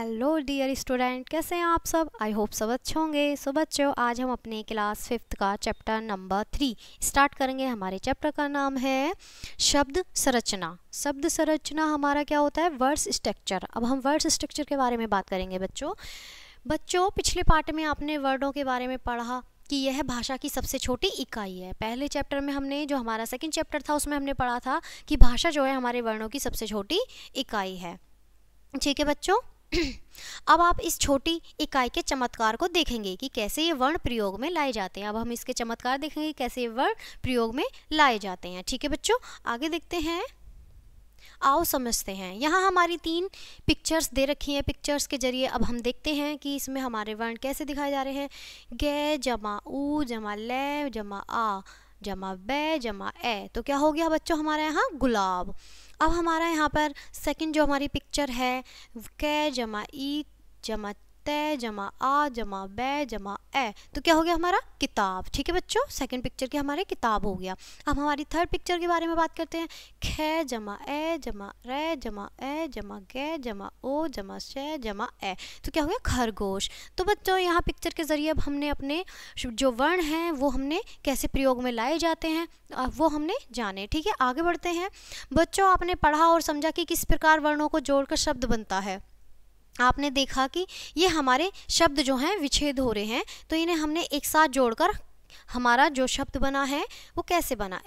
Hello dear student, कैसे हैं आप सब। आई होप सब अच्छे होंगे। सो बच्चों, आज हम अपने क्लास 5th का चैप्टर नंबर 3 स्टार्ट करेंगे। हमारे चैप्टर का नाम है शब्द संरचना। शब्द संरचना हमारा क्या होता है? Words structure. अब हम वर्ड्स स्ट्रक्चर के बारे में बात करेंगे। बच्चों पिछले पार्ट में आपने वर्डों के बारे में पढ़ा कि यह भाषा की सबसे छोटी इकाई है। पहले चैप्टर में हमने, जो हमारा सेकंड चैप्टर था, उसमें हमने पढ़ा था कि भाषा जो है हमारे वर्णों की सबसे छोटी इकाई है। ठीक है बच्चों। अब आप इस छोटी इकाई के चमत्कार को देखेंगे कि कैसे ये वर्ण प्रयोग में लाए जाते हैं। अब हम इसके चमत्कार देखेंगे कैसे ये वर्ण प्रयोग में लाए जाते हैं। ठीक है बच्चों, आगे देखते हैं। आओ समझते हैं। यहाँ हमारी 3 पिक्चर्स दे रखी हैं। पिक्चर्स के जरिए अब हम देखते हैं कि इसमें हमारे वर्ण कैसे दिखाए जा रहे हैं। गे जमा ऊ जमा ले जमा आ जमा बे जमा ए। तो क्या हो गया बच्चों हमारे यहाँ? गुलाब। अब हमारा यहाँ पर सेकंड जो हमारी पिक्चर है, कै जमा ई जमा ते जमा आ जमा बे जमा ए। तो क्या हो गया हमारा? किताब। ठीक है बच्चों, सेकंड पिक्चर की हमारे किताब हो गया। अब हमारी थर्ड पिक्चर के बारे में बात करते हैं। खे जमा ए जमा रे जमा ए जमा गे जमा ओ जमा शे जमा ए। तो क्या हो गया? खरगोश। तो बच्चों यहाँ पिक्चर के जरिए अब हमने अपने जो वर्ण हैं वो हमने कैसे प्रयोग में लाए जाते हैं वो हमने जाने। ठीक है, आगे बढ़ते हैं। बच्चों आपने पढ़ा और समझा कि किस प्रकार वर्णों को जोड़कर शब्द बनता है। आपने देखा कि ये हमारे शब्द जो हैं विच्छेद हो रहे हैं, तो इन्हें हमने एक साथ जोड़कर हमारा जो शब्द बना है वो कैसे बना।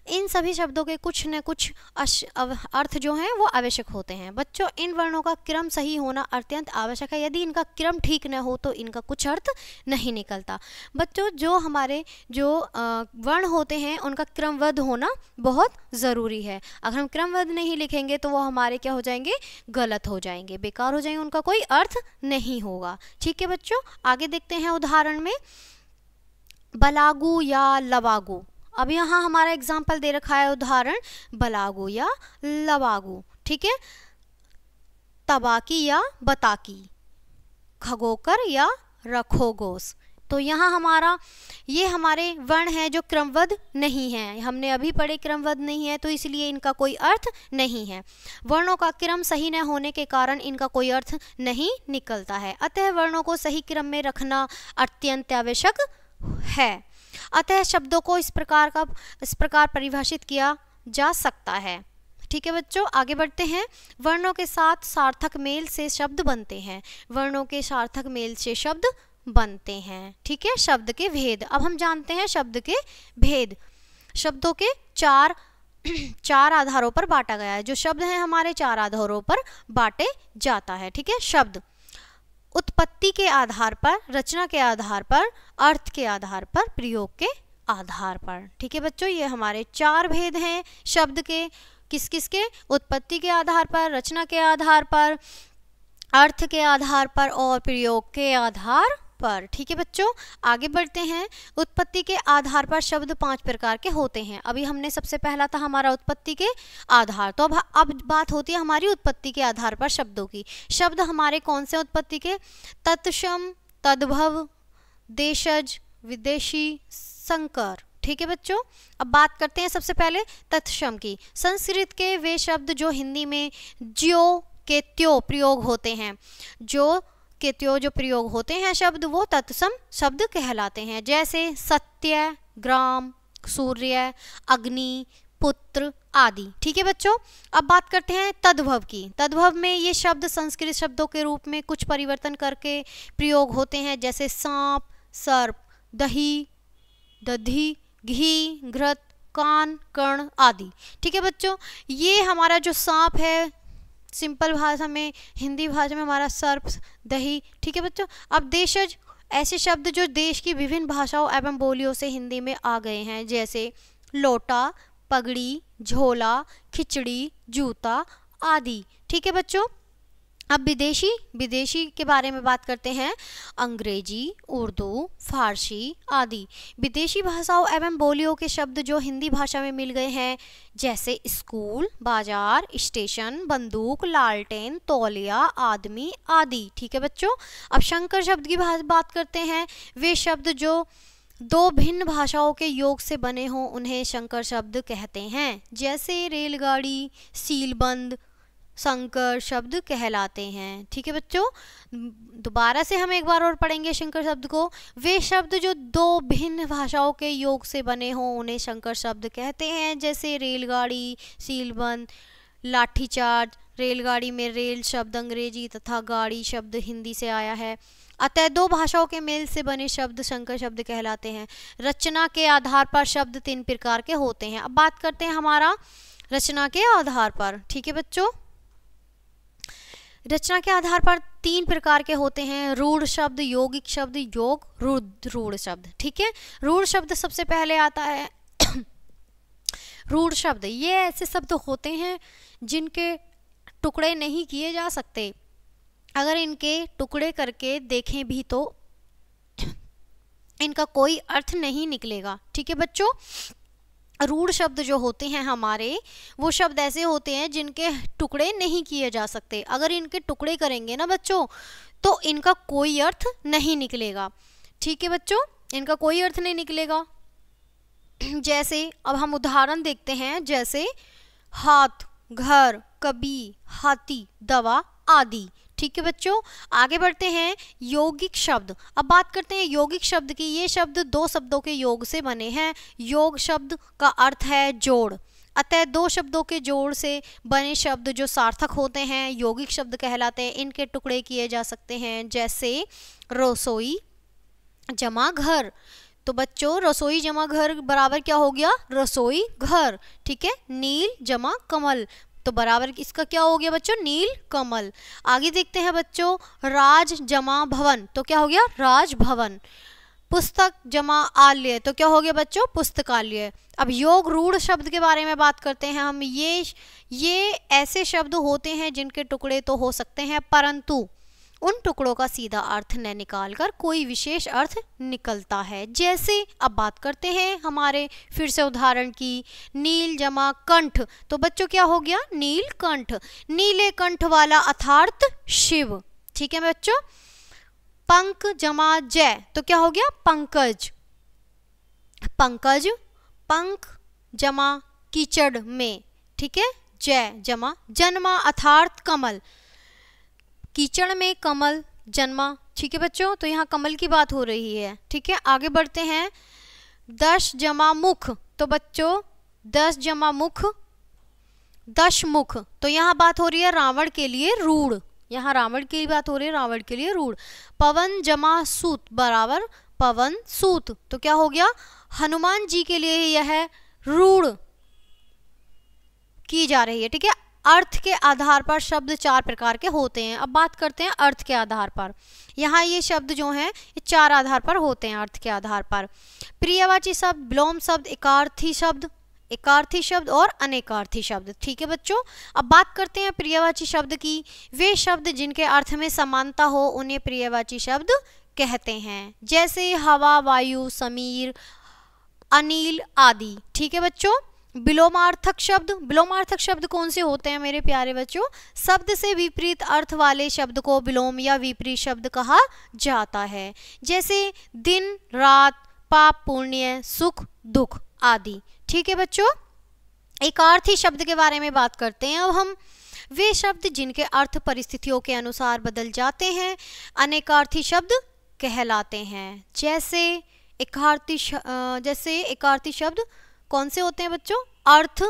इन सभी शब्दों के कुछ न कुछ अर्थ जो हैं वो आवश्यक होते हैं। बच्चों इन वर्णों का क्रम सही होना अत्यंत आवश्यक है। यदि इनका क्रम ठीक न हो तो इनका कुछ अर्थ नहीं निकलता। बच्चों जो हमारे जो वर्ण होते हैं उनका क्रमबद्ध होना बहुत ज़रूरी है। अगर हम क्रमबद्ध नहीं लिखेंगे तो वो हमारे क्या हो जाएंगे? गलत हो जाएंगे, बेकार हो जाएंगे, उनका कोई अर्थ नहीं होगा। ठीक है बच्चों, आगे देखते हैं उदाहरण में। बलागु या लवागु। अब यहाँ हमारा एग्जाम्पल दे रखा है उदाहरण, बलागु या लवागु। ठीक है, तबाकी या बताकी, खगोकर या रखोगोस। तो यहाँ हमारा ये हमारे वर्ण हैं जो क्रमबद्ध नहीं हैं। हमने अभी पढ़े क्रमबद्ध नहीं है, तो इसलिए इनका कोई अर्थ नहीं है। वर्णों का क्रम सही न होने के कारण इनका कोई अर्थ नहीं निकलता है। अतः वर्णों को सही क्रम में रखना अत्यंत आवश्यक है। अतः शब्दों को इस प्रकार परिभाषित किया जा सकता है। ठीक है बच्चों, आगे बढ़ते हैं। वर्णों के साथ सार्थक मेल से शब्द बनते हैं। वर्णों के सार्थक मेल से शब्द बनते हैं। ठीक है, शब्द के भेद। अब हम जानते हैं शब्द के भेद। शब्दों के चार आधारों पर बांटा गया है। जो शब्द हैं हमारे 4 आधारों पर बांटे जाता है। ठीक है, शब्द उत्पत्ति के आधार पर, रचना के आधार पर, अर्थ के आधार पर, प्रयोग के आधार पर। ठीक है बच्चों, ये हमारे 4 भेद हैं शब्द के। किस किस के? उत्पत्ति के आधार पर, रचना के आधार पर, अर्थ के आधार पर और प्रयोग के आधार पर। ठीक है बच्चों, आगे बढ़ते हैं। उत्पत्ति के आधार पर शब्द 5 प्रकार के होते हैं। अभी हमने सबसे पहला था हमारा उत्पत्ति के आधार। तो अब बात होती है हमारी उत्पत्ति के आधार पर शब्दों की। शब्द हमारे कौन से उत्पत्ति के? तत्सम, तद्भव, देशज, विदेशी, संकर। ठीक है बच्चों, अब बात करते हैं सबसे पहले तत्सम की। संस्कृत के वे शब्द जो हिंदी में ज्यो के त्यो प्रयोग होते हैं, जो के त्यो जो प्रयोग होते हैं शब्द, वो तत्सम शब्द कहलाते हैं। जैसे सत्य, ग्राम, सूर्य, अग्नि, पुत्र आदि। ठीक है बच्चों, अब बात करते हैं तद्भव की। तद्भव में ये शब्द संस्कृत शब्दों के रूप में कुछ परिवर्तन करके प्रयोग होते हैं। जैसे सांप, सर्प, दही, दधी, घी, घृत, कान, कर्ण आदि। ठीक है बच्चों, ये हमारा जो सांप है सिंपल भाषा में, हिंदी भाषा में हमारा सर्प, दही। ठीक है बच्चों, अब देशज ऐसे शब्द जो देश की विभिन्न भाषाओं एवं बोलियों से हिंदी में आ गए हैं। जैसे लोटा, पगड़ी, झोला, खिचड़ी, जूता आदि। ठीक है बच्चों, अब विदेशी के बारे में बात करते हैं। अंग्रेजी, उर्दू, फारसी आदि विदेशी भाषाओं एवं बोलियों के शब्द जो हिंदी भाषा में मिल गए हैं। जैसे स्कूल, बाजार, स्टेशन, बंदूक, लालटेन, तौलिया, आदमी आदि। ठीक है बच्चों, अब संकर शब्द की बात करते हैं। वे शब्द जो 2 भिन्न भाषाओं के योग से बने हों उन्हें संकर शब्द कहते हैं। जैसे रेलगाड़ी, सीलबंद, संकर शब्द कहलाते हैं। ठीक है बच्चों, दोबारा से हम एक बार और पढ़ेंगे संकर शब्द को। वे शब्द जो दो भिन्न भाषाओं के योग से बने हों उन्हें संकर शब्द कहते हैं। जैसे रेलगाड़ी, सीलबंद, लाठीचार्ज। रेलगाड़ी में रेल शब्द अंग्रेजी तथा गाड़ी शब्द हिंदी से आया है। अतः दो भाषाओं के मेल से बने शब्द संकर शब्द कहलाते हैं। रचना के आधार पर शब्द 3 प्रकार के होते हैं। अब बात करते हैं हमारा रचना के आधार पर। ठीक है बच्चों, रचना के आधार पर 3 प्रकार के होते हैं। रूढ़ शब्द, यौगिक शब्द, योग रूढ़ शब्द। ठीक है, रूढ़ शब्द सबसे पहले आता है। रूढ़ शब्द ये ऐसे शब्द होते हैं जिनके टुकड़े नहीं किए जा सकते। अगर इनके टुकड़े करके देखें भी तो इनका कोई अर्थ नहीं निकलेगा। ठीक है बच्चों, रूढ़ शब्द जो होते हैं हमारे, वो शब्द ऐसे होते हैं जिनके टुकड़े नहीं किए जा सकते। अगर इनके टुकड़े करेंगे ना बच्चों तो इनका कोई अर्थ नहीं निकलेगा। ठीक है बच्चों, इनका कोई अर्थ नहीं निकलेगा। जैसे अब हम उदाहरण देखते हैं, जैसे हाथ, घर, कभी, हाथी, दवा आदि। ठीक है बच्चों, आगे बढ़ते हैं। यौगिक शब्द, अब बात करते हैं यौगिक शब्द की। ये शब्द 2 शब्दों के योग से बने हैं। योग शब्द का अर्थ है जोड़। अतः 2 शब्दों के जोड़ से बने शब्द जो सार्थक होते हैं यौगिक शब्द कहलाते हैं। इनके टुकड़े किए जा सकते हैं। जैसे रसोई जमा घर, तो बच्चों रसोई जमा घर बराबर क्या हो गया? रसोई घर। ठीक है, नील जमा कमल, तो बराबर इसका क्या हो गया बच्चों? नील कमल। आगे देखते हैं बच्चों, राज जमा भवन, तो क्या हो गया? राज भवन। पुस्तक जमा आलय, तो क्या हो गया बच्चों? पुस्तकालय। अब योग रूढ़ शब्द के बारे में बात करते हैं हम। ये ऐसे शब्द होते हैं जिनके टुकड़े तो हो सकते हैं परंतु उन टुकड़ों का सीधा अर्थ न निकालकर कोई विशेष अर्थ निकलता है। जैसे अब बात करते हैं हमारे फिर से उदाहरण की। नील जमा कंठ, तो बच्चों क्या हो गया? नीलकंठ। नीले कंठ वाला अर्थात शिव। ठीक है बच्चों। पंक जमा जय, तो क्या हो गया? पंकज। पंकज, पंख जमा कीचड़ में। ठीक है, जय जमा जन्मा अर्थात कमल। कीचड़ में कमल जन्मा। ठीक है बच्चों, तो यहाँ कमल की बात हो रही है। ठीक है, आगे बढ़ते हैं। 10 जमा मुख, तो बच्चों 10 जमा मुख, 10 मुख, तो यहाँ बात हो रही है रावण के लिए रूढ़। यहाँ रावण की बात हो रही है, रावण के लिए रूढ़। पवन जमा सूत बराबर पवन सूत, तो क्या हो गया? हनुमान जी के लिए यह रूढ़ की जा रही है। ठीक है, अर्थ के आधार पर शब्द 4 प्रकार के होते हैं। अब बात करते हैं अर्थ के आधार पर। यहाँ ये शब्द जो हैं ये 4 आधार पर होते हैं अर्थ के आधार पर। प्रियवाची शब्द, विलोम शब्द, एकार्थी शब्द और अनेकार्थी शब्द। ठीक है बच्चों, अब बात करते हैं प्रियवाची शब्द की। वे शब्द जिनके अर्थ में समानता हो उन्हें प्रियवाची शब्द कहते हैं। जैसे हवा, वायु, समीर, अनिल आदि। ठीक है बच्चों। विलोमार्थक शब्द, विलोमार्थक शब्द कौन से होते हैं मेरे प्यारे बच्चों? शब्द से विपरीत अर्थ वाले शब्द को विलोम या विपरीत शब्द कहा जाता है। जैसे दिन, रात, पाप, पुण्य, सुख, दुख आदि। ठीक है बच्चों, एकार्थी शब्द के बारे में बात करते हैं अब हम। वे शब्द जिनके अर्थ परिस्थितियों के अनुसार बदल जाते हैं अनेकार्थी शब्द कहलाते हैं। जैसे एकार्थी शब्द कौन से होते हैं बच्चों? अर्थ,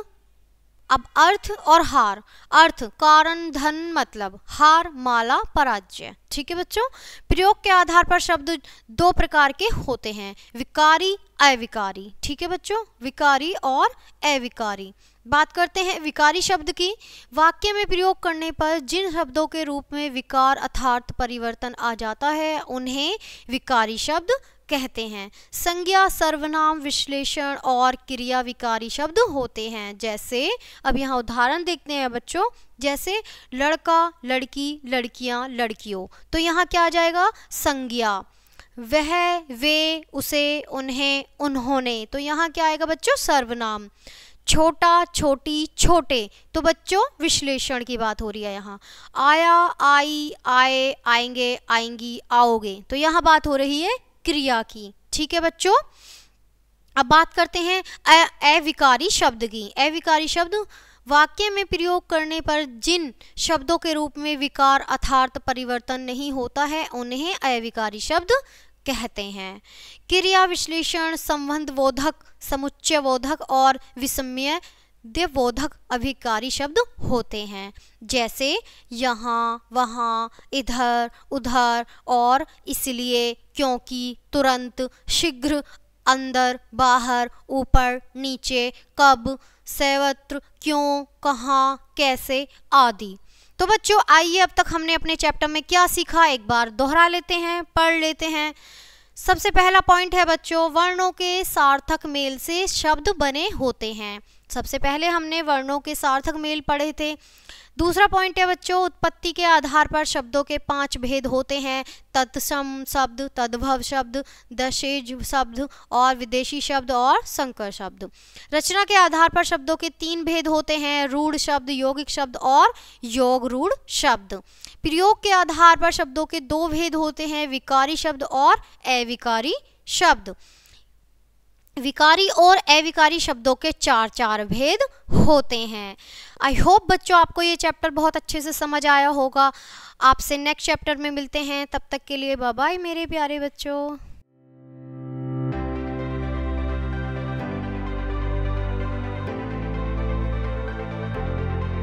अब अर्थ और हार। अर्थ कारण, धन, मतलब। हार माला, पराजय। ठीक है बच्चों। प्रयोग के आधार पर शब्द 2 प्रकार के होते हैं, विकारी, अविकारी। ठीक है बच्चों, विकारी और अविकारी। बात करते हैं विकारी शब्द की। वाक्य में प्रयोग करने पर जिन शब्दों के रूप में विकार अर्थात परिवर्तन आ जाता है उन्हें विकारी शब्द कहते हैं। संज्ञा, सर्वनाम, विश्लेषण और क्रिया विकारी शब्द होते हैं। जैसे अब यहाँ उदाहरण देखते हैं बच्चों। जैसे लड़का, लड़की, लड़कियां, लड़कियों, तो यहाँ क्या आ जाएगा? संज्ञा। वह, वे, उसे, उन्हें, उन्होंने, तो यहाँ क्या आएगा बच्चों? सर्वनाम। छोटा, छोटी, छोटे, तो बच्चों विश्लेषण की बात हो रही है यहाँ। आया, आई, आए, आएंगे, आएंगी, आओगे, तो यहाँ बात हो रही है क्रिया की। ठीक है बच्चों। अब बात करते हैं अविकारी शब्द की। अविकारी शब्द वाक्य में प्रयोग करने पर जिन शब्दों के रूप में विकार अर्थात परिवर्तन नहीं होता है उन्हें अविकारी शब्द कहते हैं। क्रिया विश्लेषण, संबंध बोधक, समुच्चय बोधक और विषम्य बोधक अविकारी शब्द होते हैं, जैसे यहाँ, वहाँ, इधर, उधर और इसलिए, क्योंकि, तुरंत, शीघ्र, अंदर, बाहर, ऊपर, नीचे, कब, सर्वत्र, क्यों, कहाँ, कैसे आदि। तो बच्चों आइए अब तक हमने अपने चैप्टर में क्या सीखा एक बार दोहरा लेते हैं, पढ़ लेते हैं। सबसे पहला पॉइंट है बच्चों, वर्णों के सार्थक मेल से शब्द बने होते हैं। सबसे पहले हमने वर्णों के सार्थक मेल पढ़े थे। दूसरा पॉइंट है बच्चों, उत्पत्ति के आधार पर शब्दों के 5 भेद होते हैं, तत्सम शब्द, तद्भव शब्द, दशेज शब्द और विदेशी शब्द और संकर शब्द। रचना के आधार पर शब्दों के 3 भेद होते हैं, रूढ़ शब्द, यौगिक शब्द और योग रूढ़ शब्द। प्रयोग के आधार पर शब्दों के 2 भेद होते हैं, विकारी शब्द और अविकारी शब्द। विकारी और अविकारी शब्दों के 4 भेद होते हैं। आई होप बच्चों आपको ये चैप्टर बहुत अच्छे से समझ आया होगा। आपसे नेक्स्ट चैप्टर में मिलते हैं, तब तक के लिए बाय बाय मेरे प्यारे बच्चों।